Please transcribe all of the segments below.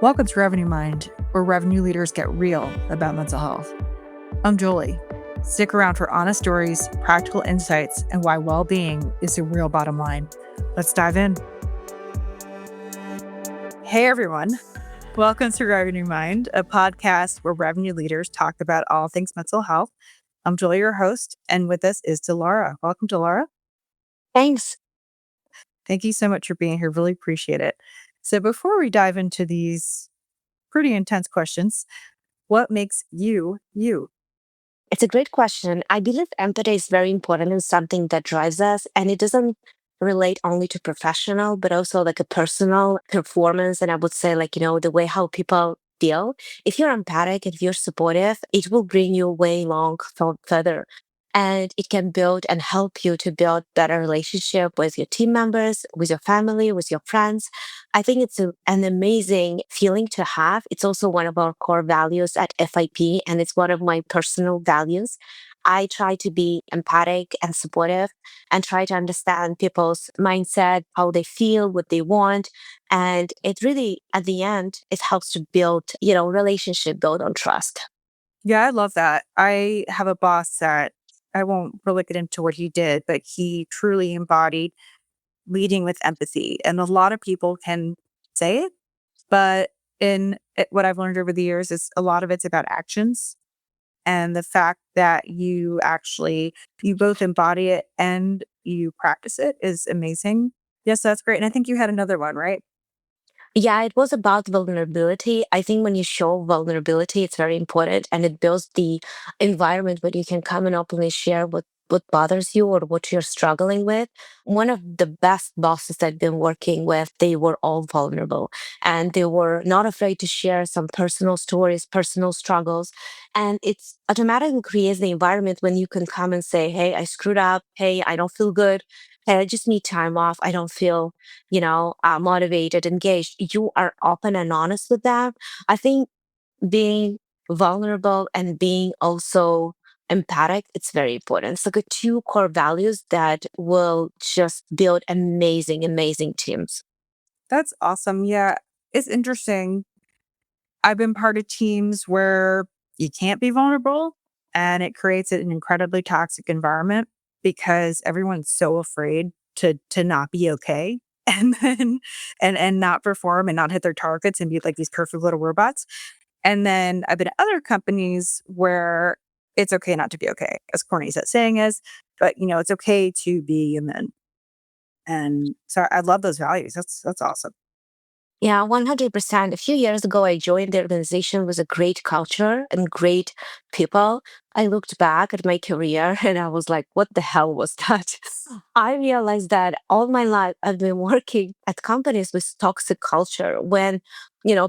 Welcome to Revenue Mind, where revenue leaders get real about mental health. I'm Jolie. Stick around for honest stories, practical insights, and why well-being is the real bottom line. Let's dive in. Hey, everyone. Welcome to Revenue Mind, a podcast where revenue leaders talk about all things mental health. I'm Jolie, your host, and with us is Dilara. Welcome, Dilara. Thanks. Thank you so much for being here. Really appreciate it. So before we dive into these pretty intense questions, what makes you, you? It's a great question. I believe empathy is very important and something that drives us, and it doesn't relate only to professional, but also like a personal performance. And I would say, the way how people feel. If you're empathic, if you're supportive, it will bring you way further. And it can build and help you to build better relationship with your team members, with your family, with your friends. I think it's an amazing feeling to have. It's also one of our core values at FIP, and it's one of my personal values. I try to be empathic and supportive and try to understand people's mindset, how they feel, what they want. And it really, at the end, it helps to build, relationship built on trust. Yeah, I love that. I have a boss that I won't really get into what he did, but he truly embodied leading with empathy. And a lot of people can say it, but what I've learned over the years is a lot of it's about actions. And the fact that you both embody it and you practice it is amazing. Yes, that's great. And I think you had another one, right? Yeah, it was about vulnerability. I think when you show vulnerability, it's very important and it builds the environment where you can come and openly share what bothers you or what you're struggling with. One of the best bosses I've been working with, they were all vulnerable and they were not afraid to share some personal stories, personal struggles. And it's automatically creates the environment when you can come and say, hey, I screwed up. Hey, I don't feel good. Hey, I just need time off. I don't feel motivated, engaged, you are open and honest with them. I think being vulnerable and being also empathic, it's very important. It's like a two core values that will just build amazing, amazing teams. That's awesome. Yeah, it's interesting. I've been part of teams where you can't be vulnerable and it creates an incredibly toxic environment because everyone's so afraid to not be okay and then and not perform and not hit their targets and be like these perfect little robots. And then I've been at other companies where it's okay not to be okay, as corny as that saying is, but it's okay to be human. And so I love those values. That's awesome. Yeah, 100%. A few years ago, I joined the organization with a great culture and great people. I looked back at my career and I was like, what the hell was that? I realized that all my life I've been working at companies with toxic culture when,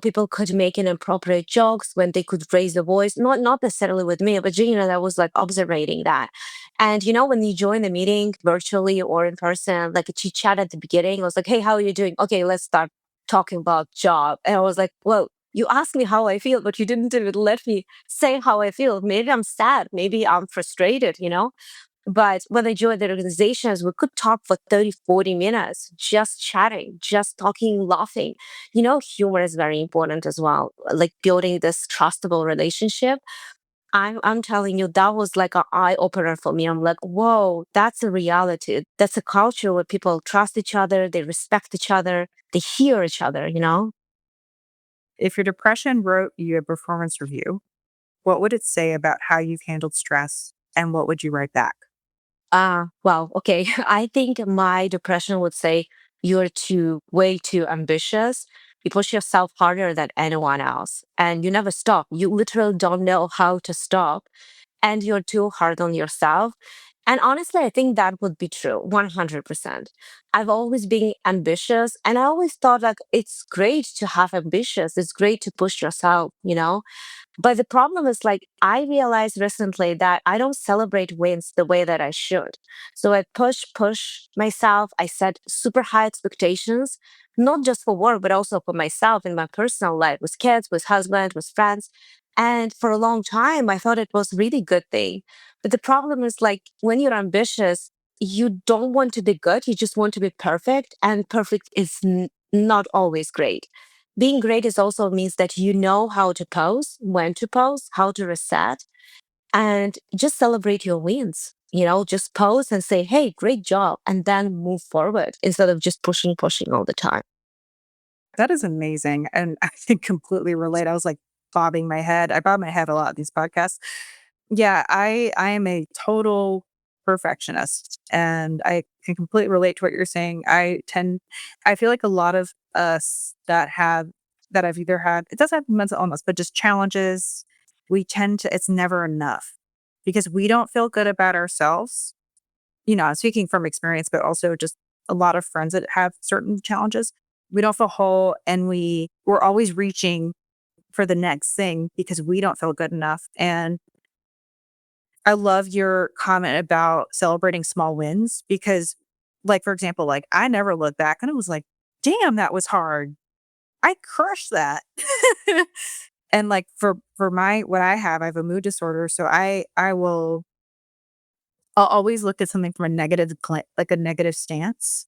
people could make inappropriate jokes, when they could raise the voice, not necessarily with me, but, I was like observing that. And, when you join the meeting virtually or in person, like a chit chat at the beginning, I was like, hey, how are you doing? Okay, let's start talking about job. And I was like, well, you asked me how I feel, but you didn't even let me say how I feel. Maybe I'm sad. Maybe I'm frustrated. But when I joined the organizations, we could talk for 30, 40 minutes, just chatting, just talking, laughing. Humor is very important as well, like building this trustable relationship. I'm telling you, that was like an eye opener for me. I'm like, whoa, that's a reality. That's a culture where people trust each other, they respect each other, they hear each other. If your depression wrote you a performance review, what would it say about how you've handled stress and what would you write back? Well, okay. I think my depression would say you're way too ambitious. You push yourself harder than anyone else and you never stop. You literally don't know how to stop and you're too hard on yourself. And honestly, I think that would be true 100%. I've always been ambitious and I always thought like it's great to have ambitious. It's great to push yourself. But the problem is like I realized recently that I don't celebrate wins the way that I should. So I push myself. I set super high expectations, not just for work, but also for myself in my personal life with kids, with husband, with friends. And for a long time, I thought it was really good thing. But the problem is like when you're ambitious, you don't want to be good. You just want to be perfect. And perfect is not always great. Being great is also means that you know how to pose, when to pose, how to reset, and just celebrate your wins. Just pose and say, hey, great job, and then move forward instead of just pushing all the time. That is amazing, and I can completely relate. I was, like, bobbing my head. I bob my head a lot in these podcasts. Yeah, I am a total perfectionist, and I can completely relate to what you're saying. I feel like a lot of us that I've either had, it doesn't have mental illness, but just challenges, we tend to, it's never enough because we don't feel good about ourselves. I'm speaking from experience, but also just a lot of friends that have certain challenges. We don't feel whole, and we're always reaching for the next thing because we don't feel good enough. And I love your comment about celebrating small wins because, like, for example, like, I never look back and it was like, damn, that was hard. I crushed that. And like for my what I have a mood disorder. So I'll always look at something from a like a negative stance.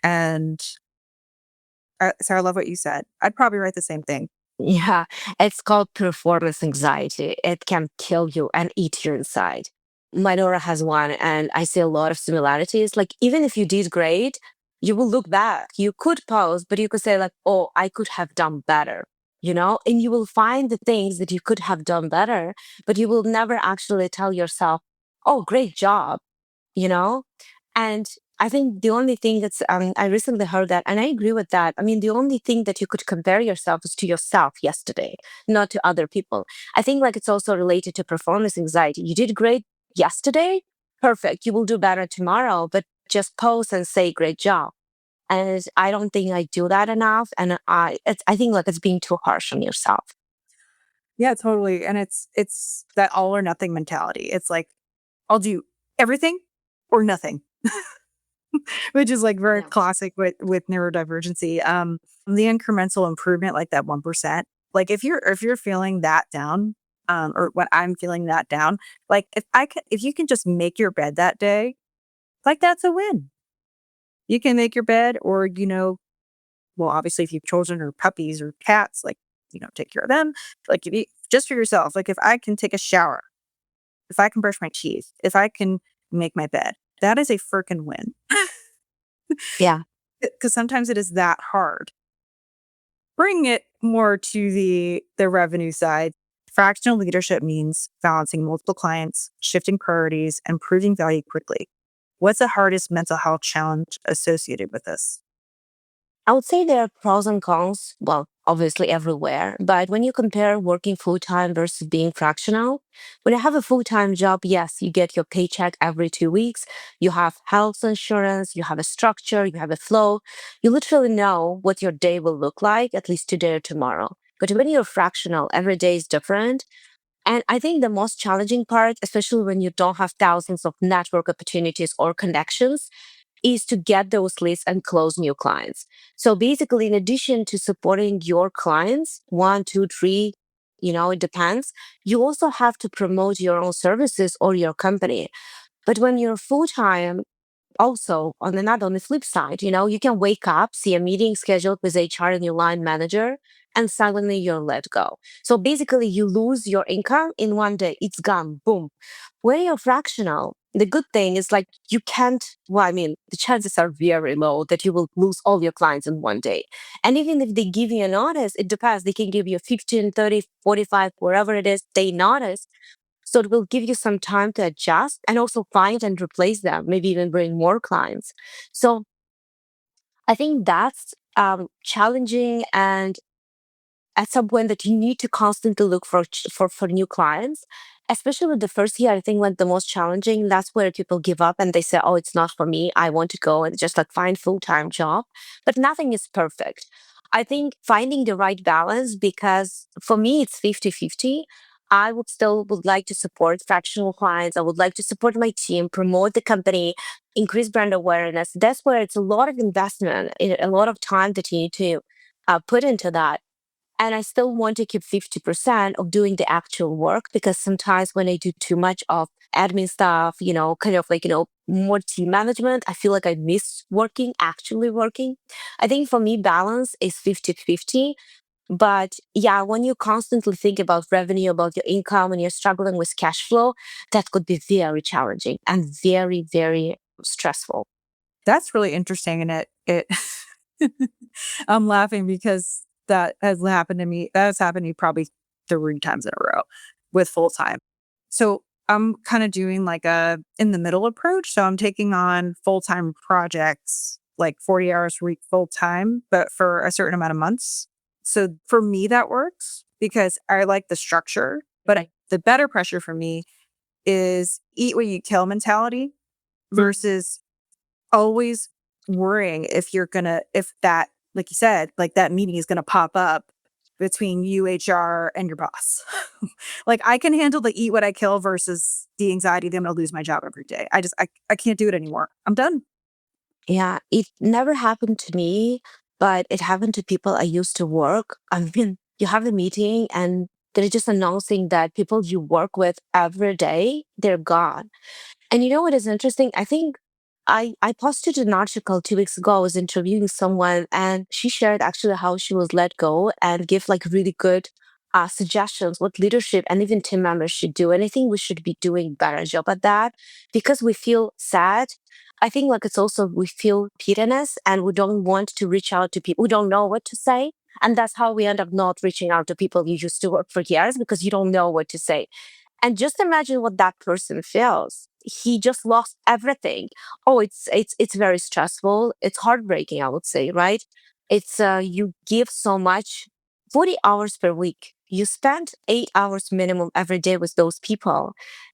And so I love what you said. I'd probably write the same thing. Yeah, it's called performance anxiety. It can kill you and eat you inside. My daughter has one, and I see a lot of similarities. Like, even if you did great, you will look back. You could pause, but you could say, like, oh, I could have done better, And you will find the things that you could have done better, but you will never actually tell yourself, oh, great job you know? And I think the only thing I recently heard that, and I agree with that. I mean, the only thing that you could compare yourself is to yourself yesterday, not to other people. I think like it's also related to performance anxiety. You did great yesterday, perfect. You will do better tomorrow, but just pose and say great job. And I don't think I do that enough. And I think like it's being too harsh on yourself. Yeah, totally. And it's that all or nothing mentality. It's like I'll do everything or nothing. Which is, like, very Yeah. classic with neurodivergency. The incremental improvement, like that 1%, like, if you're feeling that down, or when I'm feeling that down, like, if you can just make your bed that day, like, that's a win. You can make your bed or, well, obviously, if you have children or puppies or cats, like, take care of them. Like, if you just for yourself, like, if I can take a shower, if I can brush my teeth, if I can make my bed, that is a freaking win. Yeah. Because sometimes it is that hard. Bring it more to the revenue side. Fractional leadership means balancing multiple clients, shifting priorities, and proving value quickly. What's the hardest mental health challenge associated with this? I would say there are pros and cons, well, obviously everywhere, but when you compare working full time versus being fractional, when you have a full time job, yes, you get your paycheck every 2 weeks, you have health insurance, you have a structure, you have a flow, you literally know what your day will look like, at least today or tomorrow. But when you're fractional, every day is different. And I think the most challenging part, especially when you don't have thousands of network opportunities or connections, is to get those leads and close new clients. So basically, in addition to supporting your clients, one, two, three, it depends, you also have to promote your own services or your company. But when you're full time, also on the flip side, you can wake up, see a meeting scheduled with HR and your line manager, and suddenly you're let go. So basically, you lose your income in one day. It's gone. Boom. When you're fractional, the good thing is like you can't, well, I mean, the chances are very low that you will lose all your clients in one day. And even if they give you a notice, it depends. They can give you 15, 30, 45, wherever it is, they notice. So it will give you some time to adjust and also find and replace them, maybe even bring more clients. So I think that's challenging, and at some point that you need to constantly look for new clients, especially with the first year. I think like the most challenging, that's where people give up and they say, oh, it's not for me, I want to go and just like find full-time job. But nothing is perfect. I think finding the right balance, because for me it's 50-50. I would like to support fractional clients, I would like to support my team, promote the company, increase brand awareness. That's where it's a lot of investment, a lot of time that you need to put into that. And I still want to keep 50% of doing the actual work, because sometimes when I do too much of admin stuff, kind of like, more team management. I feel like I miss working, actually working. I think for me, balance is 50-50. But yeah, when you constantly think about revenue, about your income, and you're struggling with cash flow, that could be very challenging and very, very stressful. That's really interesting, and it I'm laughing because that has happened to me. That has happened to me probably 3 times in a row with full-time. So, I'm kinda doing like a in the middle approach, so I'm taking on full-time projects, like 40 hours a week full-time, but for a certain amount of months. So, for me, that works because I like the structure, but the better pressure for me is eat what you kill mentality versus always worrying if that, like you said, like that meeting is gonna pop up between you, HR, and your boss. Like, I can handle the eat what I kill versus the anxiety that I'm gonna lose my job every day. I can't do it anymore. I'm done. Yeah, it never happened to me, but it happened to people I used to work. I mean, you have a meeting and they're just announcing that people you work with every day, they're gone. And you know what is interesting? I think I posted an article 2 weeks ago. I was interviewing someone and she shared actually how she was let go and give like really good suggestions what leadership and even team members should do. And I think we should be doing better job at that because we feel sad. I think like it's also we feel pettiness and we don't want to reach out to people. We don't know what to say. And that's how we end up not reaching out to people you used to work for years because you don't know what to say. And just imagine what that person feels. He just lost everything. Oh, it's very stressful. It's heartbreaking, I would say, right? It's you give so much, 40 hours per week. You spend 8 hours minimum every day with those people,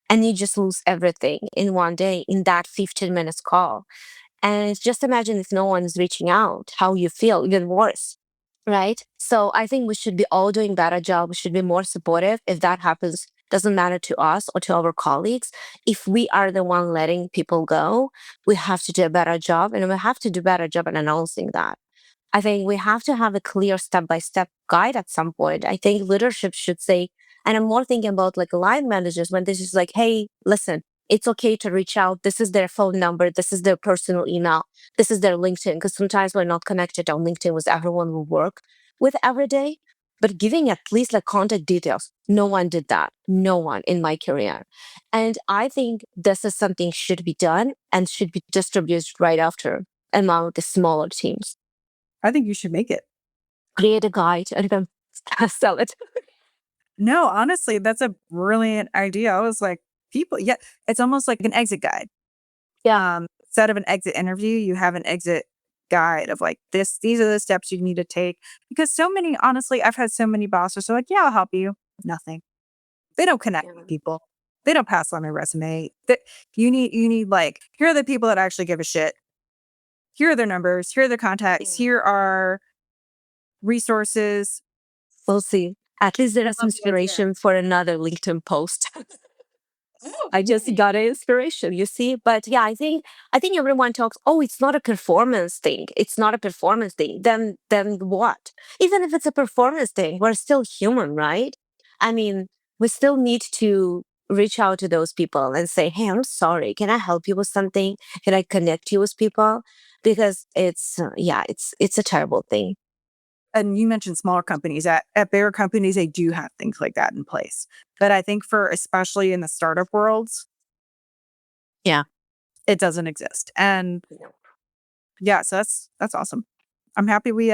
and you just lose everything in one day in that 15 minutes call. And just imagine if no one is reaching out, how you feel, even worse. Right. So I think we should be all doing better job. We should be more supportive. If that happens, doesn't matter to us or to our colleagues. If we are the one letting people go, we have to do a better job and we have to do a better job at announcing that. I think we have to have a clear step-by-step guide at some point. I think leadership should say, and I'm more thinking about like line managers when this is like, hey, listen, it's okay to reach out. This is their phone number. This is their personal email. This is their LinkedIn. Because sometimes we're not connected on LinkedIn with everyone we work with every day. But giving at least like contact details, no one did that. No one in my career. And I think this is something should be done and should be distributed right after among the smaller teams. I think you should make it. Create a guide and then sell it. No, honestly, that's a brilliant idea. I was like, it's almost like an exit guide. Yeah. Instead of an exit interview, you have an exit guide of like these are the steps you need to take. Because so many, honestly, I've had so many bosses who are like, yeah, I'll help you. Nothing. They don't connect Yeah. with people. They don't pass on my resume. That you need like, here are the people that actually give a shit. Here are their numbers. Here are their contacts. Yeah. Here are resources. We'll see. At least there I is love the idea. inspiration for another LinkedIn post. Oh, I just got an inspiration, you see. But yeah, I think everyone talks, oh, it's not a performance thing. It's not a performance thing. Then what? Even if it's a performance thing, we're still human, right? I mean, we still need to reach out to those people and say, hey, I'm sorry. Can I help you with something? Can I connect you with people? Because yeah, it's a terrible thing. and you mentioned smaller companies. At bigger companies, they do have things like that in place. But I think for especially in the startup worlds, Yeah. it doesn't exist. And yeah, so that's awesome. I'm happy we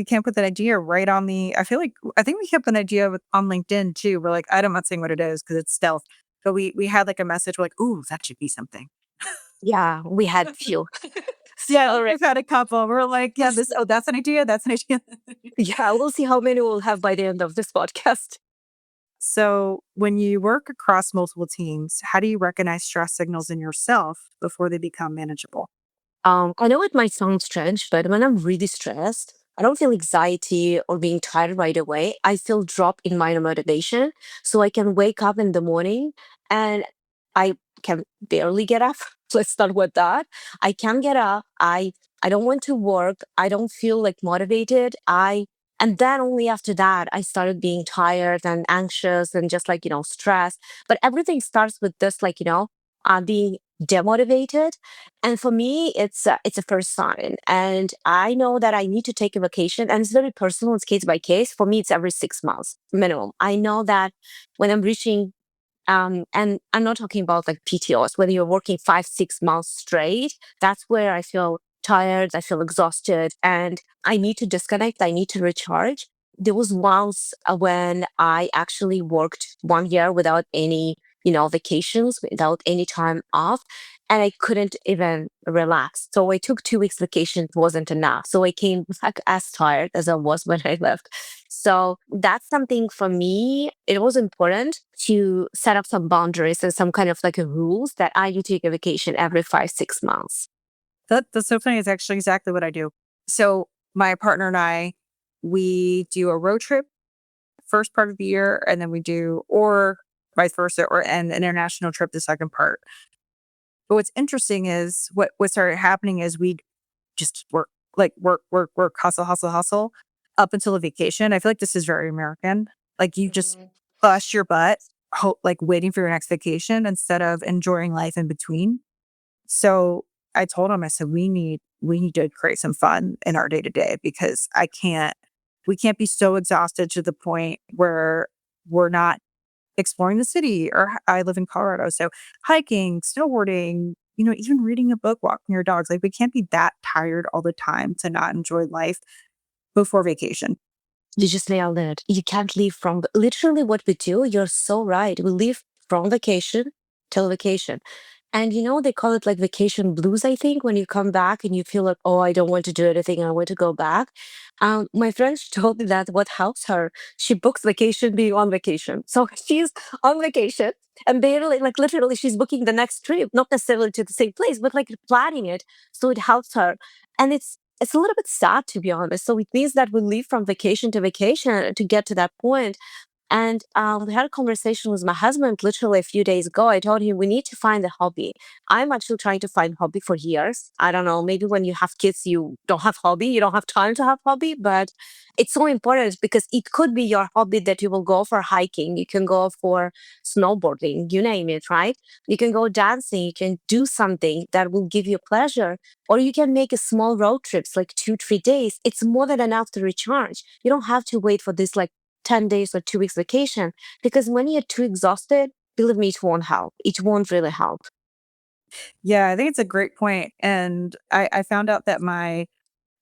came up with an idea right on the I think we kept an idea on LinkedIn too. We're like, I'm not saying what it is because it's stealth. But we had like a message, we're like, ooh, that should be something. Yeah, we had few. Yeah, All right. we've had a couple. We're like, yeah, that's an idea. That's an idea. Yeah, we'll see how many we'll have by the end of this podcast. So, when you work across multiple teams, how do you recognize stress signals in yourself before they become manageable? I know it might sound strange, but when I'm really stressed, I don't feel anxiety or being tired right away. I feel drop in my motivation. So I can wake up in the morning and I can barely get up. Let's start with that. I can get up. I don't want to work. I don't feel like motivated. And then only after that, I started being tired and anxious and just like, stressed. But everything starts with this, like, being demotivated. And for me, it's a first sign. And I know that I need to take a vacation. And it's very personal, it's case by case. For me, it's every 6 months minimum. I know that when I'm reaching and I'm not talking about like PTOs, whether you're working 5, 6 months straight, that's where I feel tired, I feel exhausted, and I need to disconnect, I need to recharge. There was once when I actually worked 1 year without any, vacations, without any time off, and I couldn't even relax. So I took 2 weeks vacation, it wasn't enough. So I came back as tired as I was when I left. So that's something for me. It was important to set up some boundaries and some kind of like a rules that I do take a vacation every 5, 6 months. That's so funny. It's actually exactly what I do. So my partner and I, we do a road trip first part of the year, and then we do, or vice versa, or an international trip the second part. But what's interesting is what started happening is we just work, like work, hustle, hustle, hustle up until the vacation. I feel like this is very American. Like you just Mhm. bust your butt, like waiting for your next vacation instead of enjoying life in between. So I told him, I said, we need to create some fun in our day to day because we can't be so exhausted to the point where we're not exploring the city. I live in Colorado. So hiking, snowboarding, even reading a book, walking your dogs. Like we can't be that tired all the time to not enjoy life before vacation. You just nailed it. You can't leave from literally what we do. You're so right. We leave from vacation till vacation. And they call it like vacation blues, I think, when you come back and you feel like, oh, I don't want to do anything. I want to go back. My friend told me that what helps her, she books vacation being on vacation. So she's on vacation and barely, like literally, she's booking the next trip, not necessarily to the same place, but like planning it. So it helps her. And it's a little bit sad, to be honest. So it means that we leave from vacation to vacation to get to that point. And we had a conversation with my husband literally a few days ago. I told him we need to find a hobby. I'm actually trying to find hobby for years. I don't know, maybe when you have kids, you don't have hobby, you don't have time to have hobby, but it's so important because it could be your hobby that you will go for hiking, you can go for snowboarding, you name it, right? You can go dancing, you can do something that will give you pleasure, or you can make a small road trips like 2, 3 days. It's more than enough to recharge. You don't have to wait for this like 10 days or 2 weeks vacation because when you're too exhausted, believe me, it won't help. It won't really help. Yeah, I think it's a great point. And I found out that my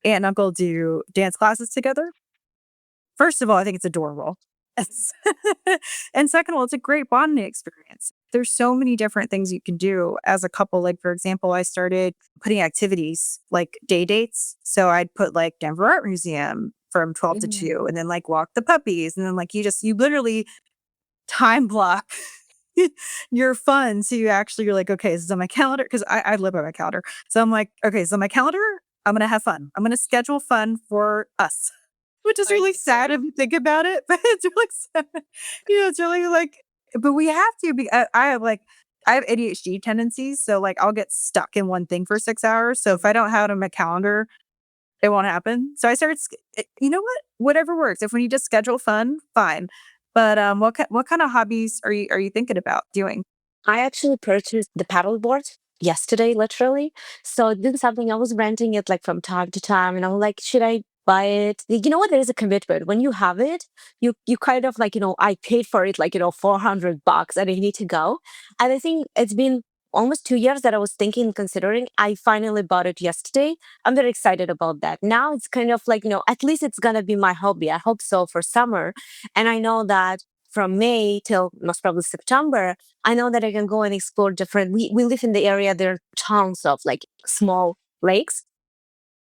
aunt and uncle do dance classes together. First of all, I think it's adorable. It's- and second of all, it's a great bonding experience. There's so many different things you can do as a couple. Like, for example, I started putting activities like day dates. So I'd put like Denver Art Museum from 12 to Mhm. 2, and then like walk the puppies. And then like you literally time block your fun. So you're like, okay, this is on my calendar. Cause I live by my calendar. So I'm like, okay, so my calendar, I'm going to have fun. I'm going to schedule fun for us, which is I really sad if you think about it, but it's really sad. It's really like, but we have to be, I have ADHD tendencies. So like I'll get stuck in one thing for 6 hours. So if I don't have it on my calendar, it won't happen. So I started, you know what? Whatever works. If we need to schedule fun, fine. But what kind of hobbies are you thinking about doing? I actually purchased the paddle board yesterday, literally. So it's been something I was renting it like from time to time, and I'm like, should I buy it? You know what? There is a commitment. When you have it, you kind of like, I paid for it like, $400 and I need to go. And I think it's been almost 2 years that I was thinking, considering. I finally bought it yesterday. I'm very excited about that. Now it's kind of like, at least it's gonna be my hobby. I hope so for summer. And I know that from May till most probably September, I know that I can go and explore different. We live in the area, there are tons of like small lakes.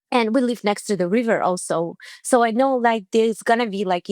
And we live next to the river also. So I know like there's gonna be like,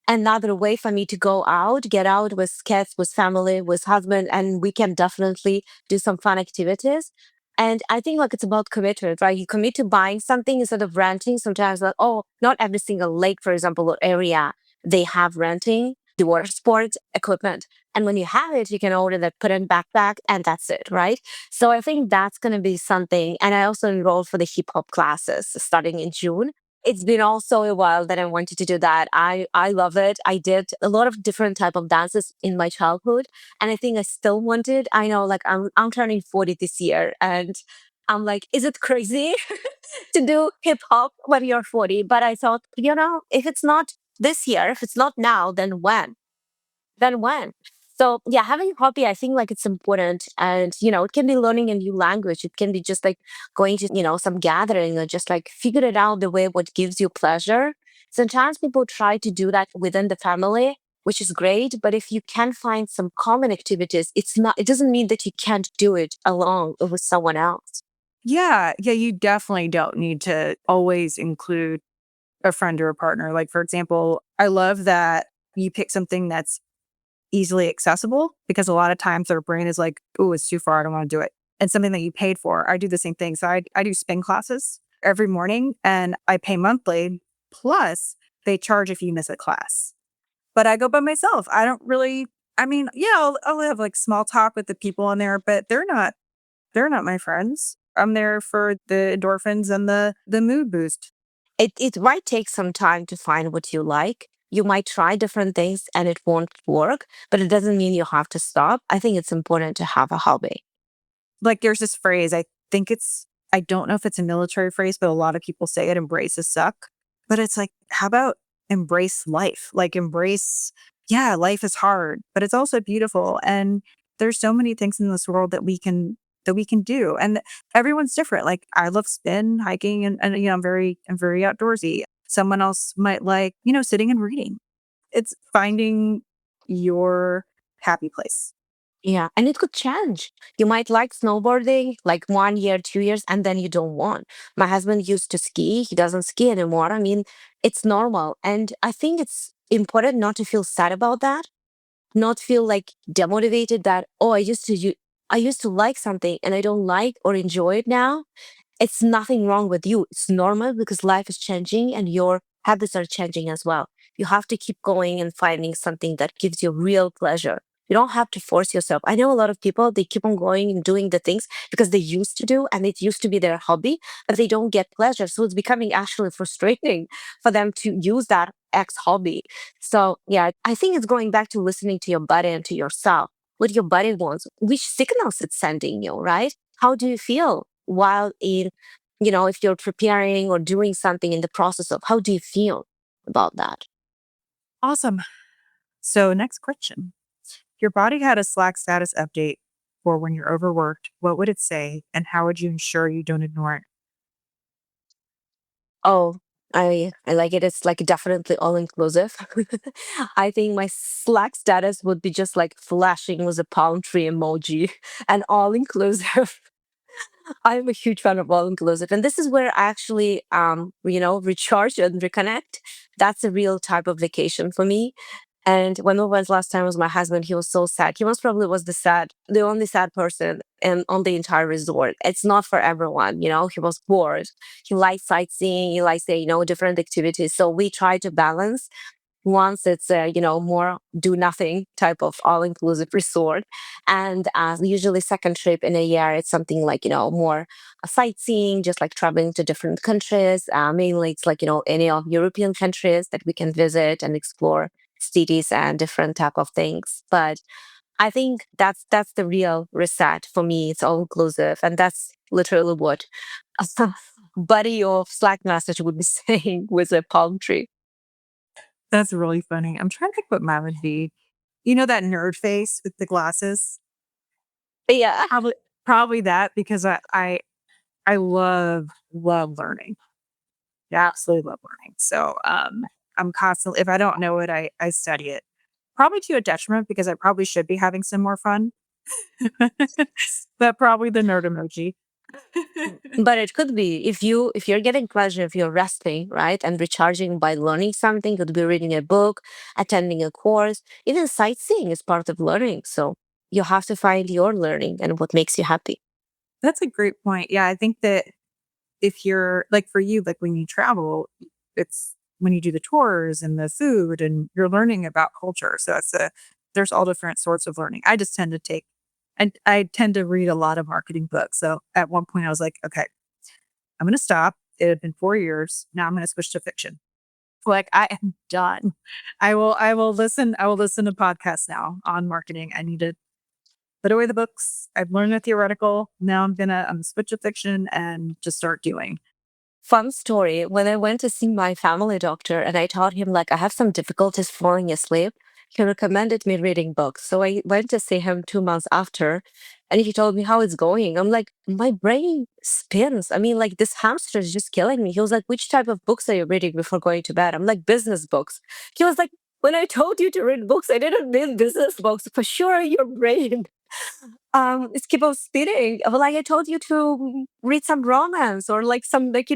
another way for me to go out, get out with kids, with family, with husband, and we can definitely do some fun activities. And I think like it's about commitment, right? You commit to buying something instead of renting. Sometimes like, oh, not every single lake, for example, or area, they have renting the water sports equipment. And when you have it, you can order that, put in backpack, and that's it, right? So I think that's going to be something. And I also enrolled for the hip hop classes starting in June. It's been also a while that I wanted to do that. I love it. I did a lot of different type of dances in my childhood, and I think I still want it. I know, like I'm turning 40 this year, and I'm like, is it crazy to do hip hop when you're 40? But I thought, if it's not this year, if it's not now, then when? Then when? So yeah, having a hobby, I think like it's important. And it can be learning a new language. It can be just like going to, some gathering or just like figure it out the way what gives you pleasure. Sometimes people try to do that within the family, which is great. But if you can find some common activities, it doesn't mean that you can't do it alone or with someone else. Yeah. Yeah. You definitely don't need to always include a friend or a partner. Like, for example, I love that you pick something that's easily accessible because a lot of times our brain is like, oh, it's too far. I don't want to do it. And something that you paid for. I do the same thing. So I do spin classes every morning and I pay monthly. Plus, they charge if you miss a class. But I go by myself. I don't really, I mean, yeah, I'll have like small talk with the people in there, but they're not my friends. I'm there for the endorphins and the mood boost. It might take some time to find what you like. You might try different things and it won't work, but it doesn't mean you have to stop. I think it's important to have a hobby. Like, there's this phrase, I don't know if it's a military phrase, but a lot of people say it, "Embrace the suck." But it's like, how about embrace life? Like, yeah, life is hard, but it's also beautiful, and there's so many things in this world that we can do, and everyone's different. Like, I love spin, hiking, and I'm very outdoorsy. Someone else might like, sitting and reading. It's finding your happy place. Yeah, and it could change. You might like snowboarding like 1 year, 2 years, and then you don't want. My husband used to ski. He doesn't ski anymore. I mean, it's normal. And I think it's important not to feel sad about that, not feel like demotivated that, oh, I used to like something and I don't like or enjoy it now. It's nothing wrong with you. It's normal because life is changing and your habits are changing as well. You have to keep going and finding something that gives you real pleasure. You don't have to force yourself. I know a lot of people, they keep on going and doing the things because they used to do and it used to be their hobby, but they don't get pleasure. So it's becoming actually frustrating for them to use that ex hobby. So, yeah, I think it's going back to listening to your body and to yourself, what your body wants, which signals it's sending you, right? How do you feel while if you're preparing or doing something in the process of how do you feel about that? Awesome. So, next question. Your body had a Slack status update for when you're overworked. What would it say, and how would you ensure you don't ignore it? Oh, I like it. It's like definitely all inclusive. I think my Slack status would be just like flashing with a palm tree emoji and all inclusive. I'm a huge fan of all inclusive. And this is where I actually recharge and reconnect. That's a real type of vacation for me. And when I was last time with my husband, he was so sad. He most probably was the only sad person and on the entire resort. It's not for everyone, he was bored. He likes sightseeing, he likes different activities. So we try to balance. Once it's a more do nothing type of all inclusive resort, and usually second trip in a year it's something like more sightseeing, just like traveling to different countries. Mainly it's like any of European countries that we can visit and explore cities and different type of things. But I think that's the real reset for me. It's all inclusive, and that's literally what a buddy of Slack message would be saying with a palm tree. That's really funny. I'm trying to think what mine would be. You know that nerd face with the glasses? Yeah. Probably that because I love learning. I absolutely love learning. So I'm constantly, if I don't know it, I study it. Probably to a detriment because I probably should be having some more fun. But probably the nerd emoji. But it could be if you're getting pleasure, if you're resting, right, and recharging by learning something, could be reading a book, attending a course, even sightseeing is part of learning. So you have to find your learning and what makes you happy. That's a great point. Yeah, I think that if you're like for you, like when you travel, it's when you do the tours and the food and you're learning about culture. So there's all different sorts of learning. I just tend to take and I tend to read a lot of marketing books. So at one point I was like, okay, I'm gonna stop it had been 4 years. Now I'm going to switch to fiction. Like I am done. I will listen to podcasts now on marketing. I need to put away the books. I've learned the theoretical. Now I'm switch to fiction and just start doing. Fun story. When I went to see my family doctor and I told him like I have some difficulties falling asleep, he recommended me reading books. So I went to see him 2 months after and he told me how it's going. I'm like, my brain spins. I mean, like this hamster is just killing me. He was like, which type of books are you reading before going to bed? I'm like, business books. He was like, when I told you to read books, I didn't mean business books. For sure, your brain it's keep on spinning. But like I told you to read some romance or like some like,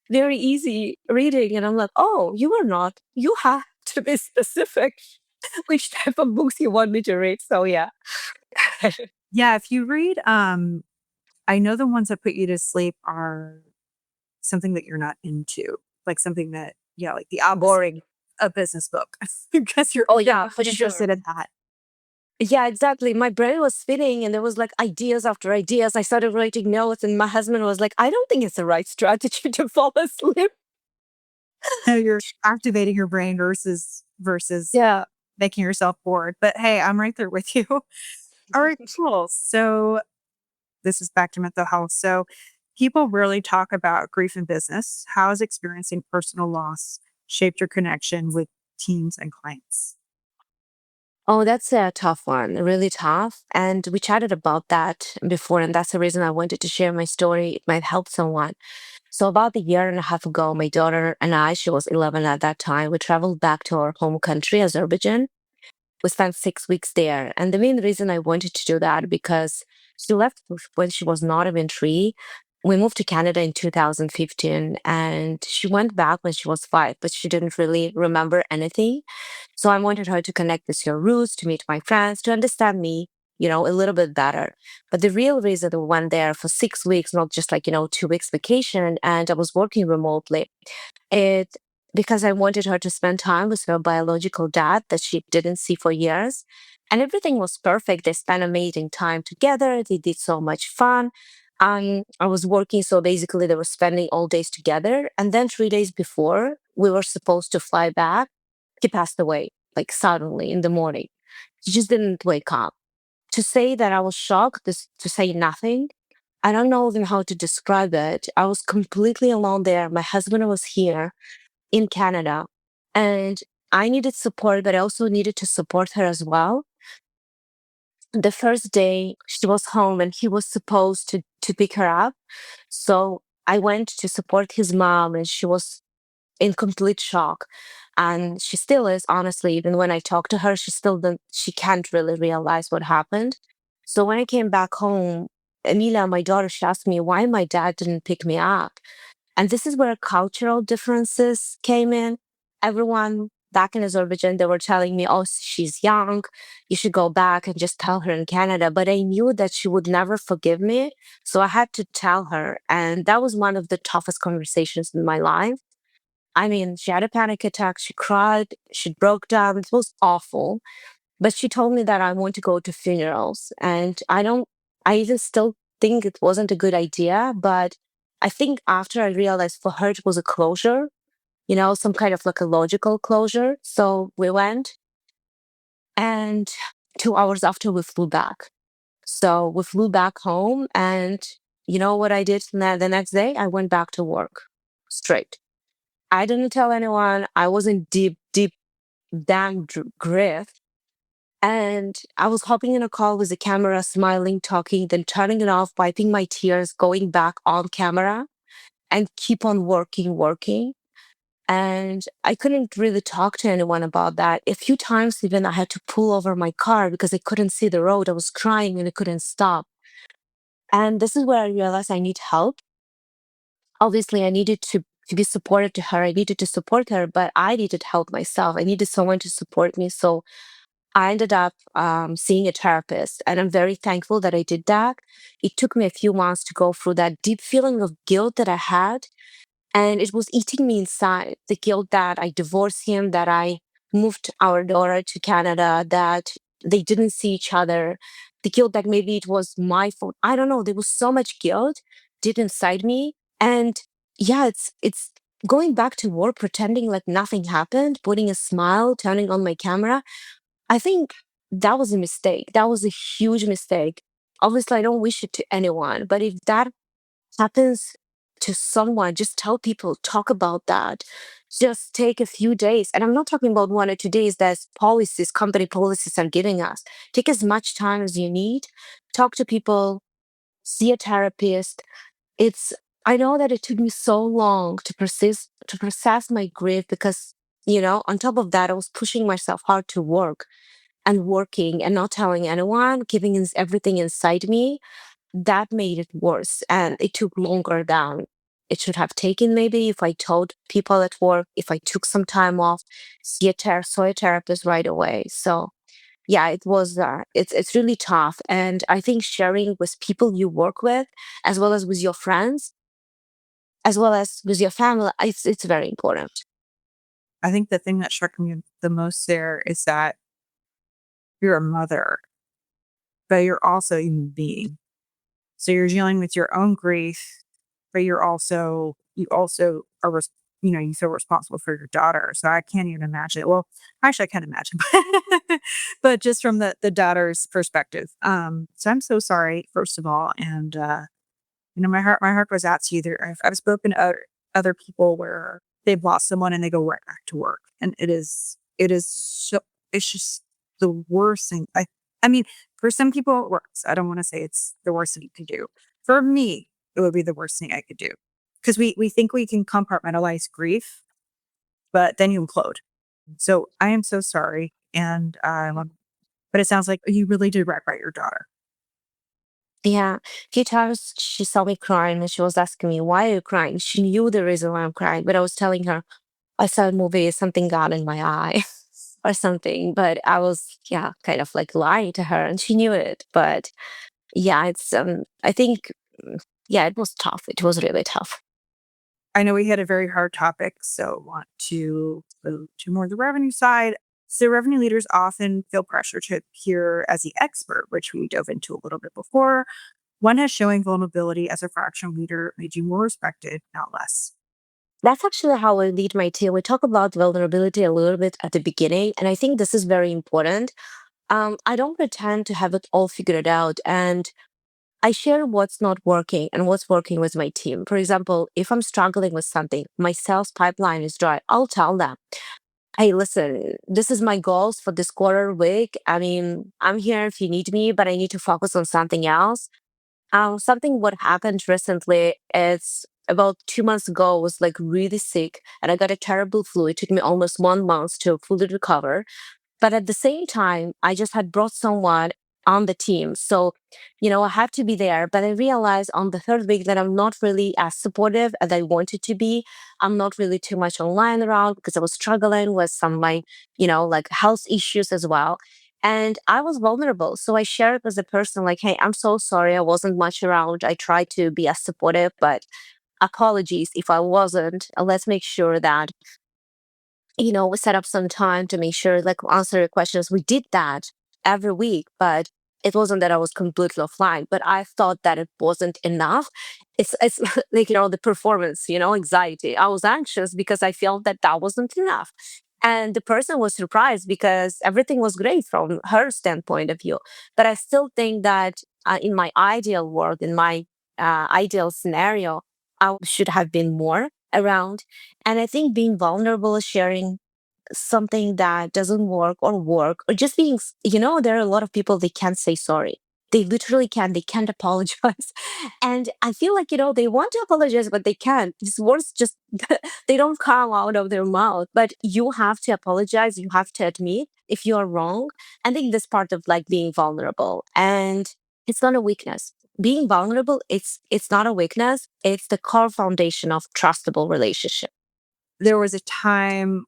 very easy reading. And I'm like, oh, you are not. You have to be specific which type of books you want me to read. So yeah. Yeah, if you read, I know the ones that put you to sleep are something that you're not into, like something that, yeah, like the opposite Boring. a business book because you're Oh yeah, for interested sure. in that. Yeah, exactly. My brain was spinning and there was like ideas after ideas. I started writing notes and my husband was like, I don't think it's the right strategy to fall asleep. So you're activating your brain versus Yeah. making yourself bored. But hey, I'm right there with you. All right, cool. So this is back to mental health. So people rarely talk about grief in business. How has experiencing personal loss shaped your connection with teams and clients? Oh, that's a tough one, really tough. And we chatted about that before, and that's the reason I wanted to share my story. It might help someone. So, about a year and a half ago, my daughter and I, she was 11 at that time, we traveled back to our home country, Azerbaijan. We spent 6 weeks there. And the main reason I wanted to do that because she left when she was not even 3. We moved to Canada in 2015 and she went back when she was 5, but she didn't really remember anything. So I wanted her to connect with her roots, to meet my friends, to understand me, a little bit better. But the real reason we went there for 6 weeks, not just like, 2 weeks vacation, and I was working remotely, it because I wanted her to spend time with her biological dad that she didn't see for years. And everything was perfect. They spent amazing time together. They did so much fun. I was working, so basically they were spending all days together. And then 3 days before we were supposed to fly back, he passed away, like suddenly in the morning. He just didn't wake up. To say that I was shocked, to say nothing, I don't know even how to describe it. I was completely alone there. My husband was here in Canada. And I needed support, but I also needed to support her as well. The first day she was home and he was supposed to pick her up. So I went to support his mom and she was in complete shock. And she still is, honestly, even when I talk to her, she can't really realize what happened. So when I came back home, Emilia, my daughter, she asked me why my dad didn't pick me up. And this is where cultural differences came in. Everyone back in Azerbaijan, they were telling me, oh, she's young. You should go back and just tell her in Canada. But I knew that she would never forgive me. So I had to tell her. And that was one of the toughest conversations in my life. I mean, she had a panic attack. She cried. She broke down. It was awful. But she told me that I want to go to funerals. And I even still think it wasn't a good idea. But I think after I realized for her, it was a closure, some kind of like a logical closure. So we went. And 2 hours after, we flew back. So we flew back home. And you know what I did the next day? I went back to work straight. I didn't tell anyone. I was in deep, deep, damn grief. And I was hopping in a call with the camera, smiling, talking, then turning it off, wiping my tears, going back on camera and keep on working, working. And I couldn't really talk to anyone about that. A few times, even I had to pull over my car because I couldn't see the road. I was crying and I couldn't stop. And this is where I realized I need help. Obviously, I needed to be supportive to her. I needed to support her, but I needed help myself. I needed someone to support me. So I ended up seeing a therapist, and I'm very thankful that I did that. It took me a few months to go through that deep feeling of guilt that I had, and it was eating me inside. The guilt that I divorced him, that I moved our daughter to Canada, that they didn't see each other, the guilt that maybe it was my fault. I don't know. There was so much guilt deep inside me, and yeah, it's going back to work, pretending like nothing happened, putting a smile, turning on my camera. I think that was a mistake. That was a huge mistake. Obviously, I don't wish it to anyone, but if that happens to someone, just tell people, talk about that. Just take a few days. And I'm not talking about 1 or 2 days, that's policies, company policies are giving us. Take as much time as you need, talk to people, see a therapist. It's I know that it took me so long to process my grief because, on top of that, I was pushing myself hard to work and working and not telling anyone, keeping everything inside me. That made it worse. And it took longer than it should have taken, maybe, if I told people at work, if I took some time off, saw a therapist right away. So yeah, it's really tough. And I think sharing with people you work with, as well as with your friends, as well as with your family, it's very important. I think the thing that struck me the most there is that you're a mother, but you're also a human being. So you're dealing with your own grief, but you also are you feel responsible for your daughter. So I can't even imagine. Well, actually I can imagine, but just from the daughter's perspective. So I'm so sorry, first of all. And my heart goes out to you there. I've spoken to other people where they've lost someone and they go right back to work. And it is so it's just the worst thing. I mean, for some people it works. I don't want to say it's the worst thing you could do. For me, it would be the worst thing I could do. Because we think we can compartmentalize grief, but then you implode. So I am so sorry. And but it sounds like you really did right by your daughter. Yeah, a few times she saw me crying and she was asking me, "Why are you crying?" She knew the reason why I'm crying, but I was telling her, "I saw a movie, something got in my eye," or something. But I was, yeah, kind of like lying to her, and she knew it. But yeah, I think, yeah, it was tough. It was really tough. I know we had a very hard topic, so want to move to more the revenue side. So revenue leaders often feel pressure to appear as the expert, which we dove into a little bit before. When has showing vulnerability as a fractional leader made you more respected, not less? That's actually how I lead my team. We talk about vulnerability a little bit at the beginning, and I think this is very important. I don't pretend to have it all figured out, and I share what's not working and what's working with my team. For example, if I'm struggling with something, my sales pipeline is dry, I'll tell them, "Hey, listen, this is my goals for this quarter week. I mean, I'm here if you need me, but I need to focus on something else." Something what happened recently is about 2 months ago, I was like really sick and I got a terrible flu. It took me almost 1 month to fully recover. But at the same time, I just had brought someone on the team. So, I had to be there. But I realized on the third week that I'm not really as supportive as I wanted to be. I'm not really too much online around because I was struggling with some of my, like health issues as well. And I was vulnerable. So I shared with the person, like, "Hey, I'm so sorry. I wasn't much around. I tried to be as supportive, but apologies if I wasn't. Let's make sure that we set up some time to make sure, like, answer your questions." We did that every week, but it wasn't that I was completely offline. But I thought that it wasn't enough. It's like, the performance, anxiety. I was anxious because I felt that that wasn't enough. And the person was surprised because everything was great from her standpoint of view. But I still think that in my ideal world, in my ideal scenario, I should have been more around. And I think being vulnerable, sharing something that doesn't work, or just there are a lot of people, they can't say sorry. They literally they can't apologize. And I feel like, they want to apologize, but they can't. These words just, they don't come out of their mouth. But you have to apologize. You have to admit if you are wrong. I think this part of like being vulnerable. And it's not a weakness. Being vulnerable, it's not a weakness. It's the core foundation of trustable relationship. There was a time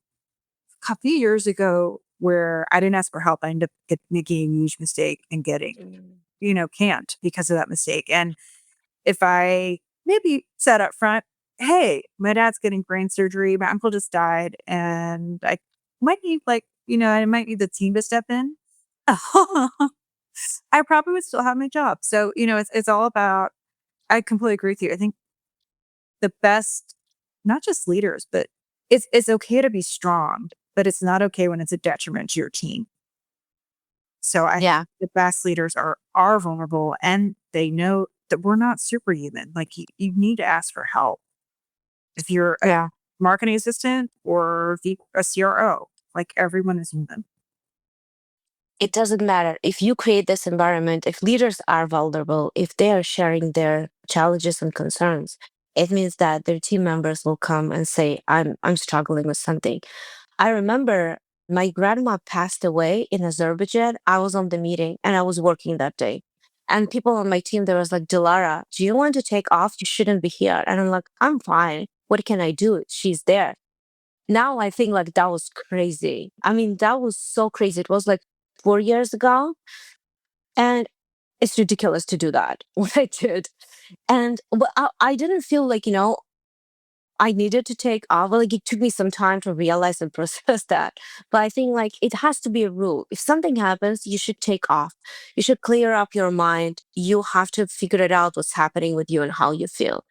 a few years ago where I didn't ask for help. I ended up making a huge mistake and getting, Mm. canned because of that mistake. And if I maybe said up front, "Hey, my dad's getting brain surgery. My uncle just died, and I might need I might need the team to step in." I probably would still have my job. So, it's all about I completely agree with you. I think the best not just leaders, but it's okay to be strong, but it's not okay when it's a detriment to your team. So I Yeah. the best leaders are vulnerable and they know that we're not superhuman. Like you need to ask for help. If you're a Yeah. marketing assistant or a CRO, like everyone is human. It doesn't matter if you create this environment, if leaders are vulnerable, if they are sharing their challenges and concerns, it means that their team members will come and say, I'm struggling with something. I remember my grandma passed away in Azerbaijan. I was on the meeting and I was working that day. And people on my team, there was like, Dilara, do you want to take off? You shouldn't be here. And I'm like, I'm fine. What can I do? She's there. Now I think like that was crazy. I mean, that was so crazy. It was like 4 years ago. And it's ridiculous to do that, what I did. And but I didn't feel like, I needed to take off. Well, like it took me some time to realize and process that. But I think like it has to be a rule. If something happens, you should take off. You should clear up your mind. You have to figure it out what's happening with you and how you feel.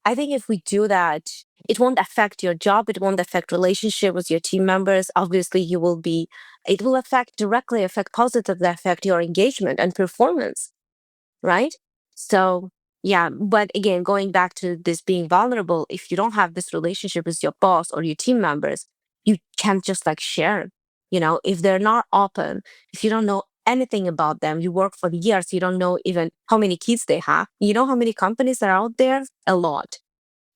I think if we do that, it won't affect your job. It won't affect relationship with your team members. Obviously, it will directly affect, positively affect your engagement and performance, right? So, yeah, but again, going back to this being vulnerable, if you don't have this relationship with your boss or your team members, you can't just like share. If they're not open, if you don't know anything about them, you work for years, you don't know even how many kids they have. You know how many companies are out there? A lot.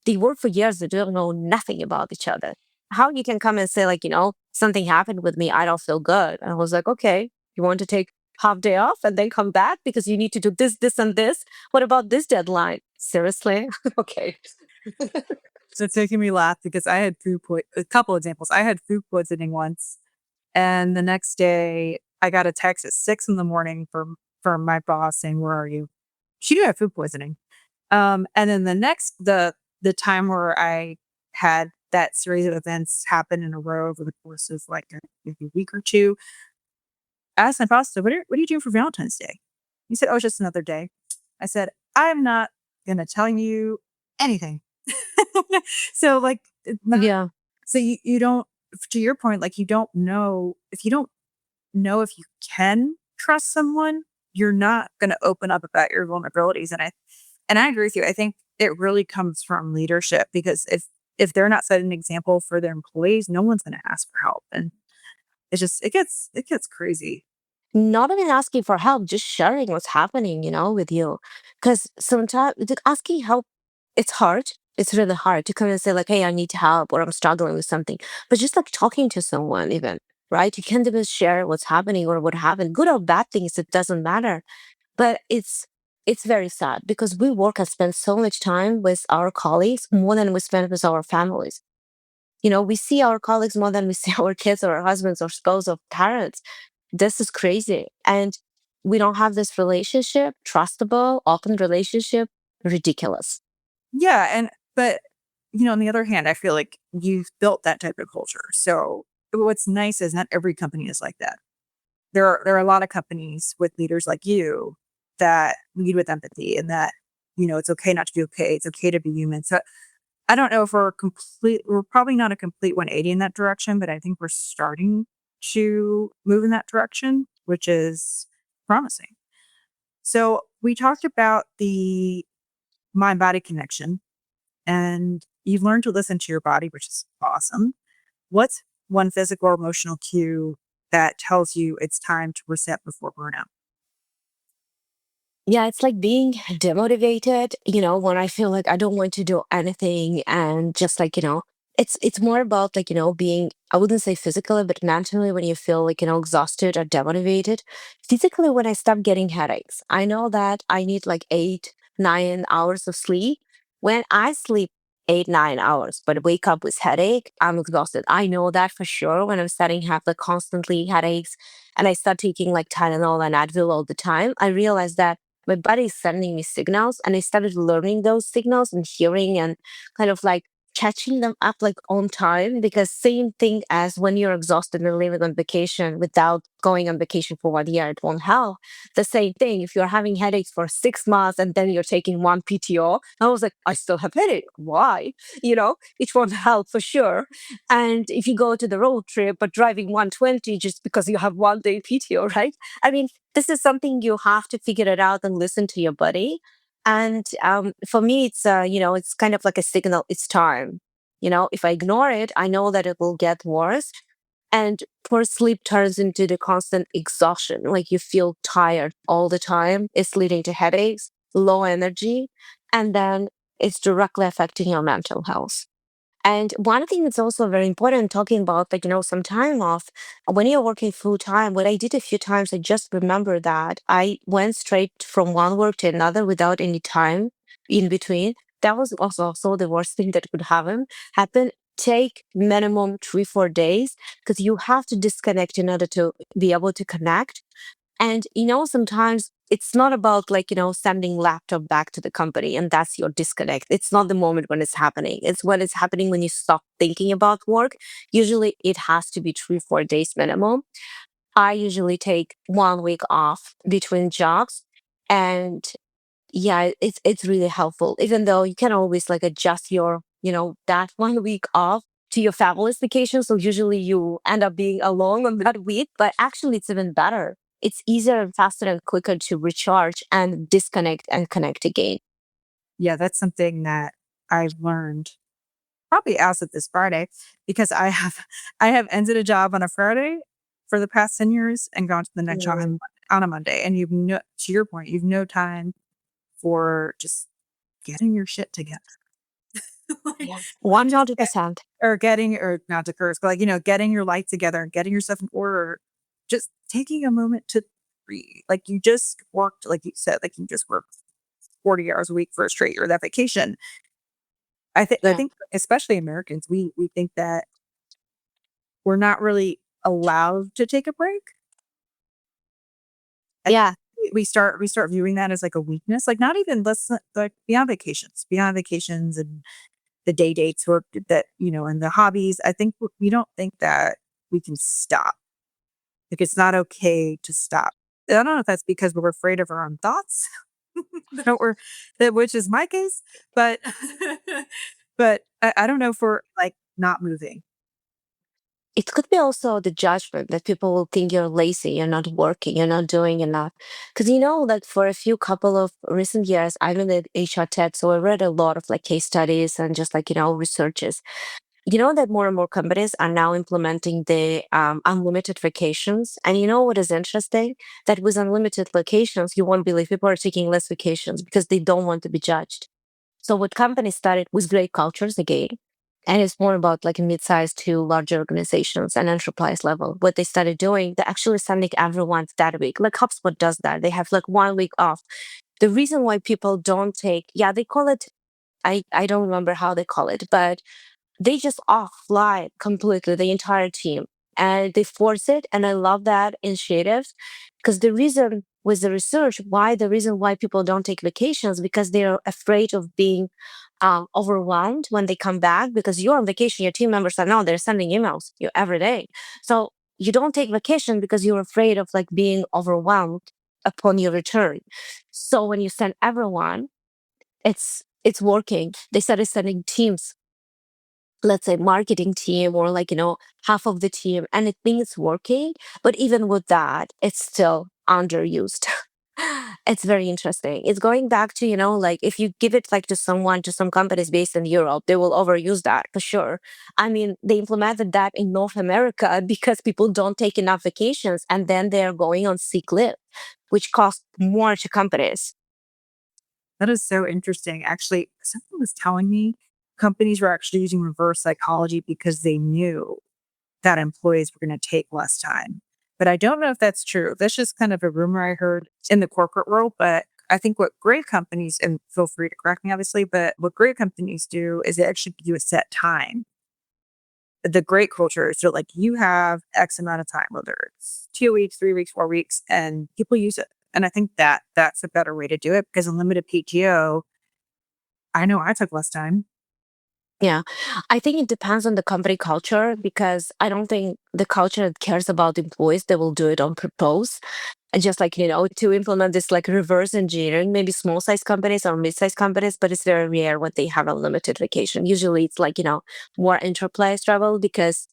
They work for years, they don't know nothing about each other. How you can come and say, like, something happened with me, I don't feel good. And I was like, okay, you want to take half day off and then come back because you need to do this, this, and this? What about this deadline? Seriously? Okay. So it's making me laugh because I had a couple examples. I had food poisoning once, and the next day I got a text at 6 in the morning from my boss saying, "Where are you?" She knew I had food poisoning. And then the time where I had that series of events happen in a row over the course of like maybe a week or two, I asked my boss, "So what are you doing for Valentine's Day?" He said, "Oh, it's just another day." I said, "I'm not gonna tell you anything." So like Yeah. so you don't, to your point, like you don't know if you don't know if you can trust someone, you're not gonna open up about your vulnerabilities. And I agree with you. I think it really comes from leadership because if they're not setting an example for their employees, no one's gonna ask for help. And it gets crazy. Not even asking for help, just sharing what's happening, with you. Because sometimes asking help, it's hard. It's really hard to come and say, like, hey, I need help or I'm struggling with something. But just like talking to someone, even, right? You can't even share what's happening or what happened, good or bad things, it doesn't matter. But it's very sad because we work and spend so much time with our colleagues more than we spend with our families. We see our colleagues more than we see our kids or our husbands or spouse or parents. This is crazy. And we don't have this relationship, trustable, open relationship, ridiculous. Yeah, but on the other hand, I feel like you've built that type of culture. So what's nice is not every company is like that. There are a lot of companies with leaders like you that lead with empathy and that, it's okay not to be okay. It's okay to be human. So I don't know if we're probably not a complete 180 in that direction, but I think we're starting to move in that direction, which is promising. So we talked about the mind body connection and you've learned to listen to your body, which is awesome. What's one physical or emotional cue that tells you it's time to reset before burnout? Yeah, it's like being demotivated, when I feel like I don't want to do anything and just like, it's more about like, being, I wouldn't say physically, but mentally when you feel like, exhausted or demotivated. Physically, when I stop getting headaches, I know that I need like 8, 9 hours of sleep. When I sleep 8, 9 hours, but wake up with headache, I'm exhausted. I know that for sure when I'm starting to have like constantly headaches and I start taking like Tylenol and Advil all the time, I realize that my body is sending me signals and I started learning those signals and hearing and kind of like catching them up like on time, because same thing as when you're exhausted and leaving on vacation without going on vacation for 1 year, it won't help. The same thing if you're having headaches for 6 months and then you're taking one PTO. I was like, I still have headache. Why? It won't help for sure. And if you go to the road trip but driving 120 just because you have 1 day PTO, right? I mean, this is something you have to figure it out and listen to your body. And for me, it's kind of like a signal. It's time. If I ignore it, I know that it will get worse. And poor sleep turns into the constant exhaustion. Like you feel tired all the time. It's leading to headaches, low energy, and then it's directly affecting your mental health. And one thing that's also very important talking about, like, some time off, when you're working full time, what I did a few times, I just remember that I went straight from one work to another without any time in between. That was also the worst thing that could happen. Take minimum 3, 4 days because you have to disconnect in order to be able to connect. And sometimes it's not about like, sending laptop back to the company and that's your disconnect. It's not the moment when it's happening. It's when it's happening when you stop thinking about work. Usually it has to be 3, 4 days minimum. I usually take 1 week off between jobs. And yeah, it's really helpful, even though you can always like adjust your, that 1 week off to your fabulous vacation. So usually you end up being alone on that week, but actually it's even better. It's easier and faster and quicker to recharge and disconnect and connect again. Yeah, that's something that I've learned probably as of this Friday because I have ended a job on a Friday for the past 10 years and gone to the next job Mm, on a Monday. And to your point, you've no time for just getting your shit together. Like, yeah, eh, 100%. or not to curse, but like, getting your life together and getting yourself in order, just taking a moment to breathe. Like you just worked, like you said, like you just worked 40 hours a week for a straight year of that vacation. I Yeah. think especially Americans, we think that we're not really allowed to take a break. I think Yeah. we start viewing that as like a weakness, like not even like beyond vacations and the day dates or that, and the hobbies. I think we don't think that we can stop. Like it's not okay to stop. I don't know if that's because we're afraid of our own thoughts, that we're which is my case, but but I don't know if we're like not moving. It could be also the judgment that people will think you're lazy, you're not working, you're not doing enough. Because like for a few couple of recent years, I'm in the HR tech, so I read a lot of like case studies and just like, researches. You know that more and more companies are now implementing the unlimited vacations. And you know what is interesting? That with unlimited vacations, you won't believe people are taking less vacations because they don't want to be judged. So what companies started with great cultures again, and it's more about like a mid-sized to larger organizations and enterprise level. What they started doing, they're actually sending everyone that week. Like HubSpot does that. They have like 1 week off. The reason why people don't take, yeah, they call it, I don't remember how they call it, but they just offline completely the entire team and they force it. And I love that initiatives because the reason with the research why the reason why people don't take vacations because they're afraid of being overwhelmed when they come back, because you're on vacation, your team members are not, they're sending emails you every day. So you don't take vacation because you're afraid of like being overwhelmed upon your return. So when you send everyone, it's working. They started sending teams, let's say marketing team or like half of the team, and I think it's working, but even with that it's still underused. It's very interesting. It's going back to like if you give it like to some companies based in Europe, they will overuse that for sure. I mean, they implemented that in North America because people don't take enough vacations and then they're going on sick leave, which costs more to companies. That is so interesting. Actually, someone was telling me companies were actually using reverse psychology because they knew that employees were going to take less time. But I don't know if that's true. That's just kind of a rumor I heard in the corporate world. But I think what great companies, and feel free to correct me, obviously, but what great companies do is they actually give you a set time. The great culture is so like you have X amount of time, whether it's 2 weeks, 3 weeks, 4 weeks, and people use it. And I think that that's a better way to do it because unlimited PTO, I know I took less time. Yeah. I think it depends on the company culture because I don't think the culture that cares about employees, they will do it on purpose. And just like, to implement this like reverse engineering, maybe small size companies or mid size companies, but it's very rare when they have a limited vacation. Usually it's like, more enterprise travel because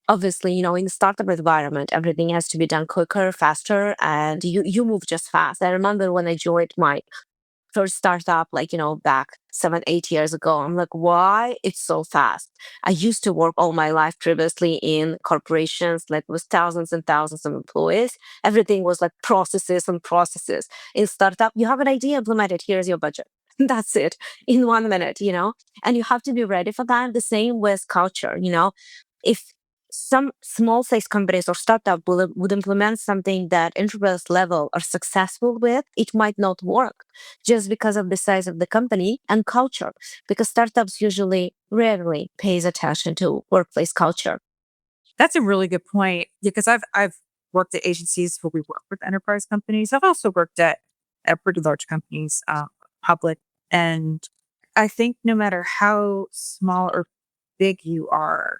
obviously, in the startup environment, everything has to be done quicker, faster, and you move just fast. I remember when I joined my first startup, like, back 7, 8 years ago. I'm like, why it's so fast? I used to work all my life previously in corporations, like with thousands and thousands of employees. Everything was like processes and processes. In startup, you have an idea, implement it. Here's your budget. That's it in 1 minute, and you have to be ready for that. The same with culture, if some small size companies or startup would implement something that enterprise level are successful with, it might not work just because of the size of the company and culture, because startups usually rarely pays attention to workplace culture. That's a really good point because I've worked at agencies where we work with enterprise companies. I've also worked at pretty large companies, public, and I think no matter how small or big you are,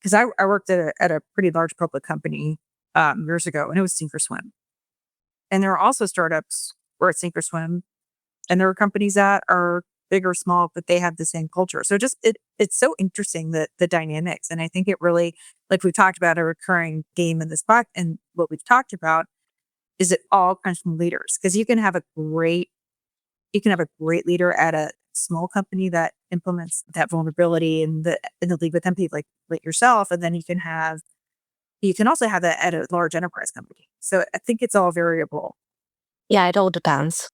because I worked at a pretty large public company years ago, and it was sink or swim. And there are also startups where it's sink or swim, and there are companies that are big or small, but they have the same culture. So it's so interesting that the dynamics. And I think it really, like we've talked about, a recurring theme in this book and what we've talked about is it all comes from leaders. Because you can have a great leader at a small company that implements that vulnerability and the lead with empathy like yourself. And then you can also have that at a large enterprise company. So I think it's all variable. Yeah, it all depends.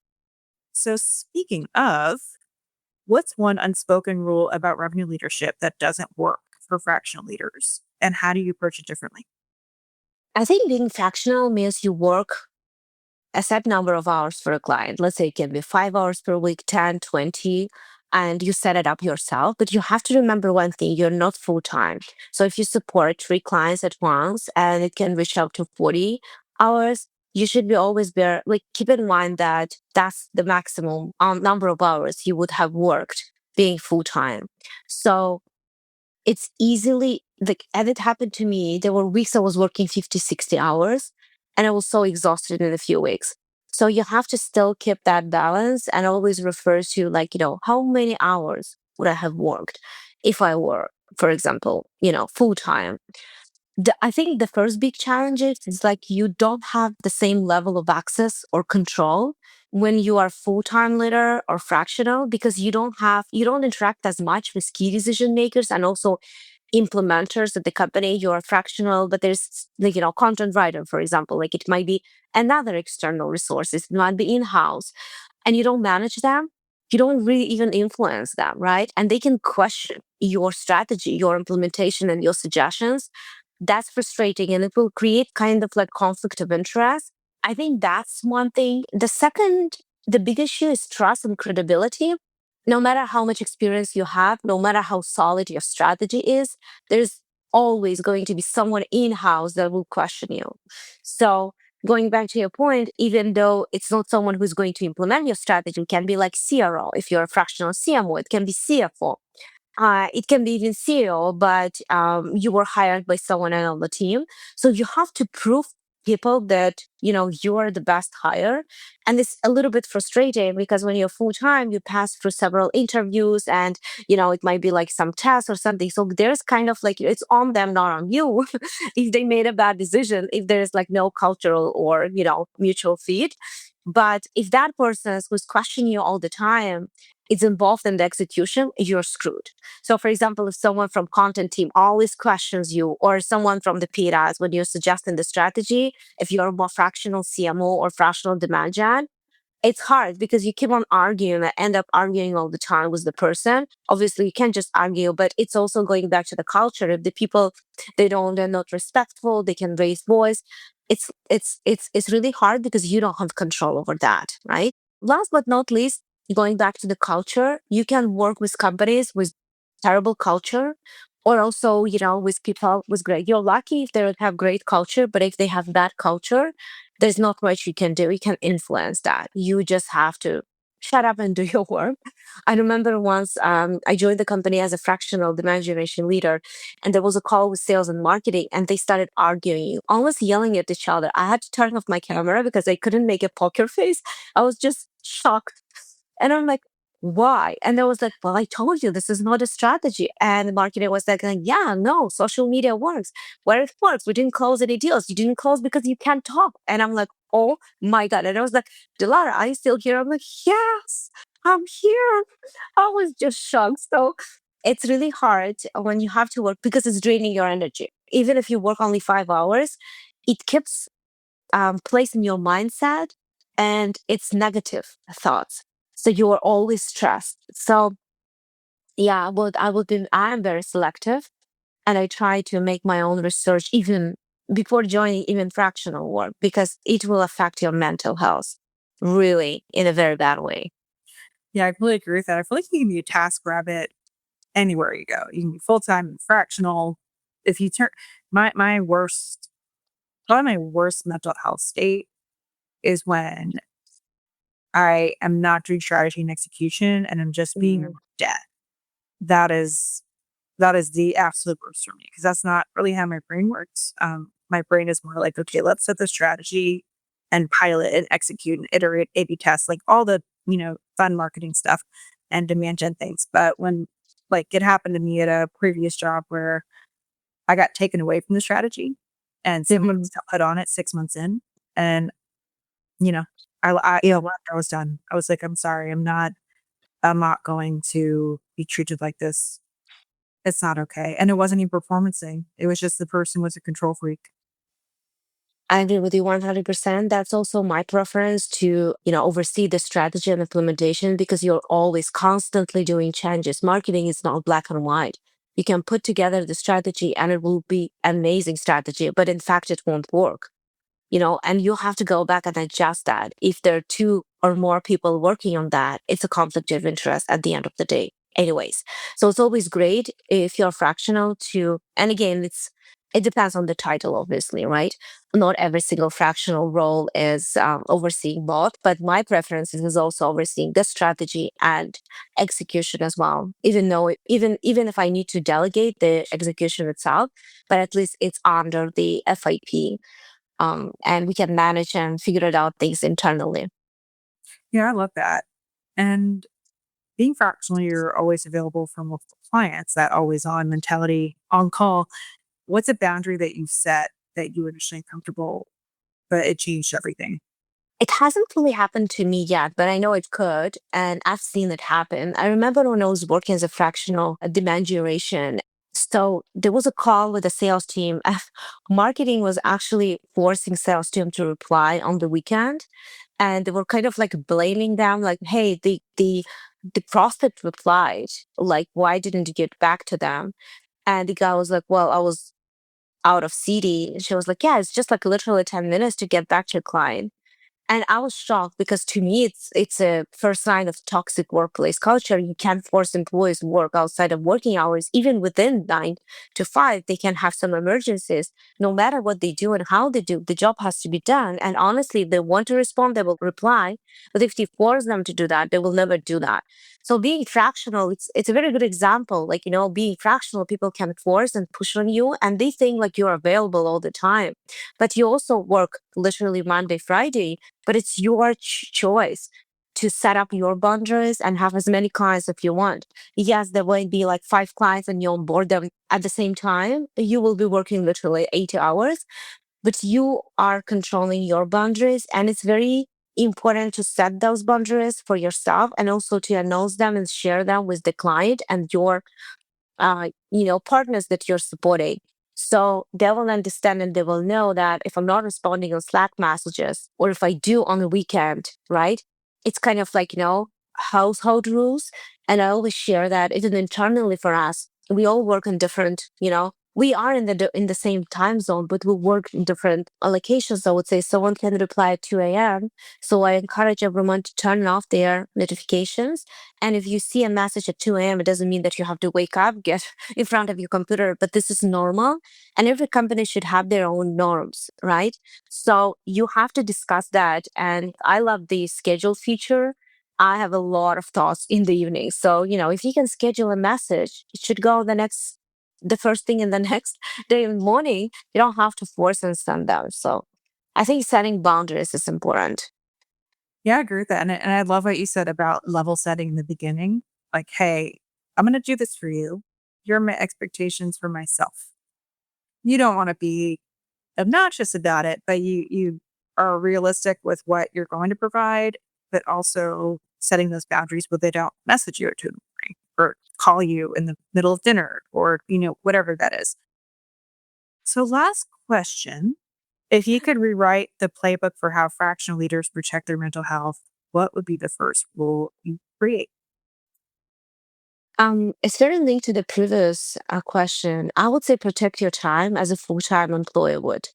So speaking of, what's one unspoken rule about revenue leadership that doesn't work for fractional leaders? And how do you approach it differently? I think being fractional means you work a set number of hours for a client. Let's say it can be 5 hours per week, 10, 20, and you set it up yourself. But you have to remember one thing, you're not full time. So if you support 3 clients at once and it can reach up to 40 hours, you should be always bear, like, keep in mind that that's the maximum number of hours you would have worked being full time. So it's easily like, and it happened to me. There were weeks I was working 50, 60 hours and I was so exhausted in a few weeks. So you have to still keep that balance and always refer to, like, how many hours would I have worked if I were, for example, full time. I think the first big challenge is like you don't have the same level of access or control when you are full-time leader or fractional, because you don't interact as much with key decision makers and also implementers at the company. You're fractional, but there's, like, content writer, for example, like it might be another external resources, it might be in-house, and you don't manage them. You don't really even influence them, right? And they can question your strategy, your implementation, and your suggestions. That's frustrating and it will create kind of like conflict of interest. I think that's one thing. The big issue is trust and credibility. No matter how much experience you have, no matter how solid your strategy is, there's always going to be someone in house that will question you. So, going back to your point, even though it's not someone who's going to implement your strategy, it can be like CRO. If you're a fractional CMO, it can be CFO. It can be even CEO, but you were hired by someone else on the team. So you have to prove people that you are the best hire, and it's a little bit frustrating because when you're full time, you pass through several interviews, and it might be like some tests or something. So there's kind of like it's on them, not on you, if they made a bad decision, if there's like no cultural or mutual fit. But if that person who's questioning you all the time is involved in the execution, you're screwed. So, for example, if someone from content team always questions you, or someone from the PRAs when you're suggesting the strategy, if you're a more fractional CMO or fractional demand gen, it's hard because you keep on arguing and end up arguing all the time with the person. Obviously, you can't just argue, but it's also going back to the culture. If the people they're not respectful, they can raise voice. It's really hard because you don't have control over that, right? Last but not least, going back to the culture, you can work with companies with terrible culture, or also, with people with great. You're lucky if they have great culture, but if they have bad culture, there's not much you can do. You can influence that. You just have to shut up and do your work. I remember once I joined the company as a fractional demand generation leader, and there was a call with sales and marketing, and they started arguing, almost yelling at each other. I had to turn off my camera because I couldn't make a poker face. I was just shocked. And I'm like, why? And they was like, well, I told you this is not a strategy. And the marketer was like, yeah, no, social media works. Where it works, we didn't close any deals. You didn't close because you can't talk. And I'm like, oh my God. And I was like, Dilara, are you still here? I'm like, yes, I'm here. I was just shocked. So it's really hard when you have to work because it's draining your energy. Even if you work only 5 hours, it keeps place in your mindset and it's negative thoughts. So you are always stressed. So yeah, I am very selective and I try to make my own research even before joining even fractional work because it will affect your mental health really in a very bad way. Yeah, I completely agree with that. I feel like you can be a task rabbit anywhere you go. You can be full time and fractional. If you turn my worst, probably my worst mental health state is when I am not doing strategy and execution and I'm just being in Mm, debt. That is that is the absolute worst for me because that's not really how my brain works. My brain is more like, okay, let's set the strategy and pilot and execute and iterate, A/B test, like all the fun marketing stuff and demand gen things. But when like it happened to me at a previous job where I got taken away from the strategy and someone mhm. else got put on it 6 months in, and you know, I left. I was done. I was like, I'm sorry, I'm not going to be treated like this. It's not okay. And it wasn't even performance thing. It was just the person was a control freak. I agree with you 100%. That's also my preference to, oversee the strategy and implementation because you're always constantly doing changes. Marketing is not black and white. You can put together the strategy and it will be amazing strategy, but in fact, it won't work. And you'll have to go back and adjust that. If there are two or more people working on that, it's a conflict of interest at the end of the day. Anyways, so it's always great if you're fractional to, and again, it depends on the title, obviously, right? Not every single fractional role is overseeing both, but my preference is also overseeing the strategy and execution as well. Even though, even if I need to delegate the execution itself, but at least it's under the FIP and we can manage and figure it out things internally. Yeah, I love that. And being fractional, you're always available for multiple clients, that always on mentality on call. What's a boundary that you set that you were initially uncomfortable, but it changed everything? It hasn't really happened to me yet, but I know it could, and I've seen it happen. I remember when I was working as a fractional demand generation. So there was a call with the sales team. Marketing was actually forcing sales team to reply on the weekend, and they were kind of like blaming them, like, "Hey, the prospect replied, like, why didn't you get back to them?" And the guy was like, "Well, I was out of CD." And she was like, "Yeah, it's just like literally 10 minutes to get back to your client." And I was shocked because to me, it's a first sign of toxic workplace culture. You can't force employees to work outside of working hours, even within 9 to 5. They can have some emergencies. No matter what they do and how they do, the job has to be done. And honestly, if they want to respond, they will reply. But if you force them to do that, they will never do that. So being fractional, it's a very good example. Like, being fractional, people can force and push on you, and they think like you're available all the time. But you also work literally Monday, Friday, but it's your choice to set up your boundaries and have as many clients if you want. Yes, there will be like 5 clients and you onboard them at the same time. You will be working literally 80 hours, but you are controlling your boundaries. And it's very important to set those boundaries for yourself and also to announce them and share them with the client and your partners that you're supporting. So they will understand and they will know that if I'm not responding on Slack messages, or if I do on the weekend, right? It's kind of like, household rules. And I always share that even internally for us, we all work in different, we are in the same time zone, but we work in different allocations. I would say someone can reply at 2 a.m. So I encourage everyone to turn off their notifications, and if you see a message at 2 a.m., it doesn't mean that you have to wake up, get in front of your computer, but this is normal. And every company should have their own norms, right? So you have to discuss that. And I love the schedule feature I have a lot of thoughts in the evening. So, if you can schedule a message, it should go the first thing in the next day in the morning. You don't have to force and send them. So I think setting boundaries is important. Yeah, I agree with that. And I love what you said about level setting in the beginning. Like, hey, I'm going to do this for you. Here are my expectations for myself. You don't want to be obnoxious about it, but you are realistic with what you're going to provide, but also setting those boundaries where they don't message you at 2 in the morning or call you in the middle of dinner or, whatever that is. So last question. If you could rewrite the playbook for how fractional leaders protect their mental health, what would be the first rule you create? It's very linked to the previous question. I would say protect your time as a full-time employee would.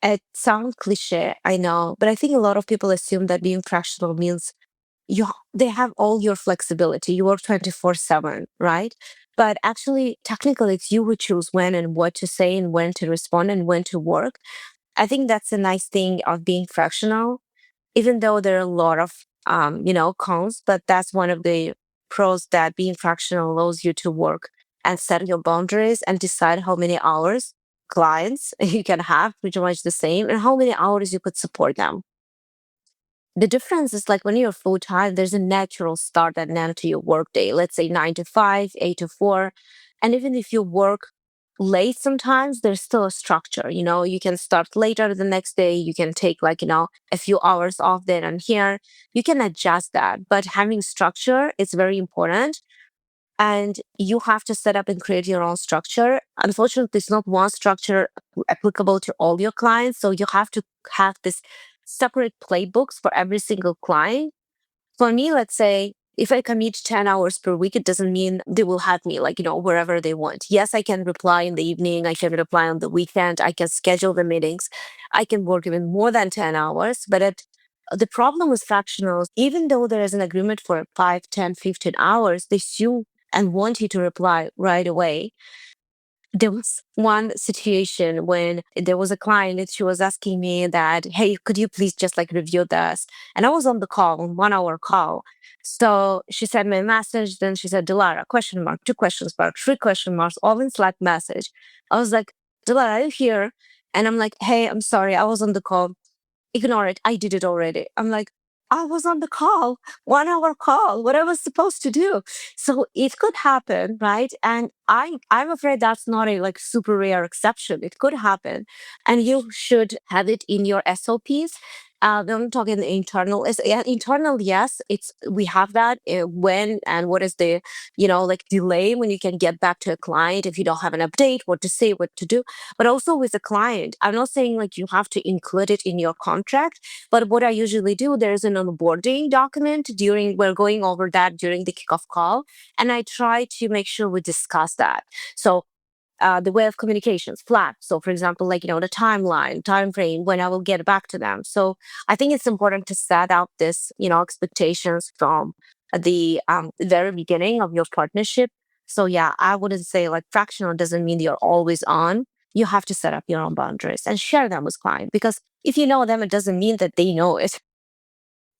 It sounds cliche, I know, but I think a lot of people assume that being fractional means they have all your flexibility. You work 24/7, right? But actually, technically, it's you who choose when and what to say and when to respond and when to work. I think that's a nice thing of being fractional, even though there are a lot of cons, but that's one of the pros, that being fractional allows you to work and set your boundaries and decide how many hours clients you can have, pretty much the same, and how many hours you could support them. The difference is like when you're full time, there's a natural start and end to your workday. Let's say 9 to 5, 8 to 4. And even if you work late sometimes, there's still a structure. You can start later the next day. You can take a few hours off then and here. You can adjust that. But having structure is very important. And you have to set up and create your own structure. Unfortunately, it's not one structure applicable to all your clients. So you have to have this separate playbooks for every single client. For me, let's say if I commit 10 hours per week, it doesn't mean they will have me wherever they want. Yes, I can reply in the evening. I can reply on the weekend. I can schedule the meetings. I can work even more than 10 hours. But the problem with fractionals, even though there is an agreement for 5, 10, 15 hours, they assume and want you to reply right away. There was one situation when there was a client that she was asking me that, hey, could you please just review this? And I was on the call, 1 hour call. So she sent me a message. Then she said, Dilara, question mark, 2 question marks, 3 question marks, all in Slack message. I was like, Dilara, are you here? And I'm like, hey, I'm sorry, I was on the call. Ignore it. I did it already. I'm like, I was on the call, 1 hour call, what I was supposed to do. So it could happen, right? And I'm afraid that's not a super rare exception. It could happen. And you should have it in your SOPs. I'm talking internal. Yeah, internal, yes, we have that. When and what is the delay when you can get back to a client if you don't have an update, what to say, what to do. But also with a client, I'm not saying you have to include it in your contract, but what I usually do, there's an onboarding document we're going over that during the kickoff call. And I try to make sure we discuss that. So the way of communications flat. So for example, the timeline, time frame, when I will get back to them. So I think it's important to set out this, expectations from the very beginning of your partnership. So yeah, I wouldn't say fractional doesn't mean you're always on. You have to set up your own boundaries and share them with client, because if you know them, it doesn't mean that they know it.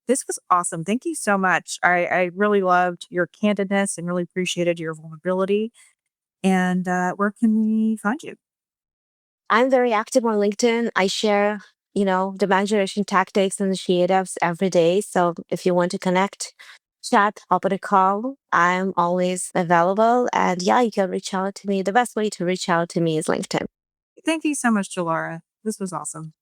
This was awesome. Thank you so much. I really loved your candidness and really appreciated your vulnerability. And where can we find you? I'm very active on LinkedIn. I share, demand generation tactics and initiatives every day. So if you want to connect, chat, hop on a call, I'm always available. And yeah, you can reach out to me. The best way to reach out to me is LinkedIn. Thank you so much, Jalara. This was awesome.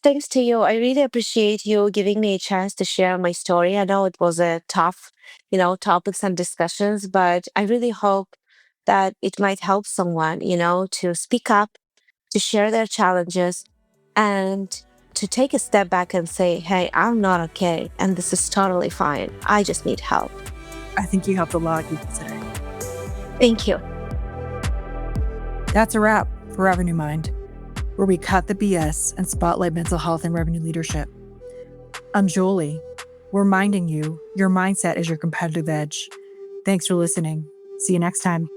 Thanks to you. I really appreciate you giving me a chance to share my story. I know it was a tough, topics and discussions, but I really hope that it might help someone, to speak up, to share their challenges, and to take a step back and say, hey, I'm not okay. And this is totally fine. I just need help. I think you helped a lot of people today. Thank you. That's a wrap for Revenue Mind, where we cut the BS and spotlight mental health and revenue leadership. I'm Jolie. We're reminding you your mindset is your competitive edge. Thanks for listening. See you next time.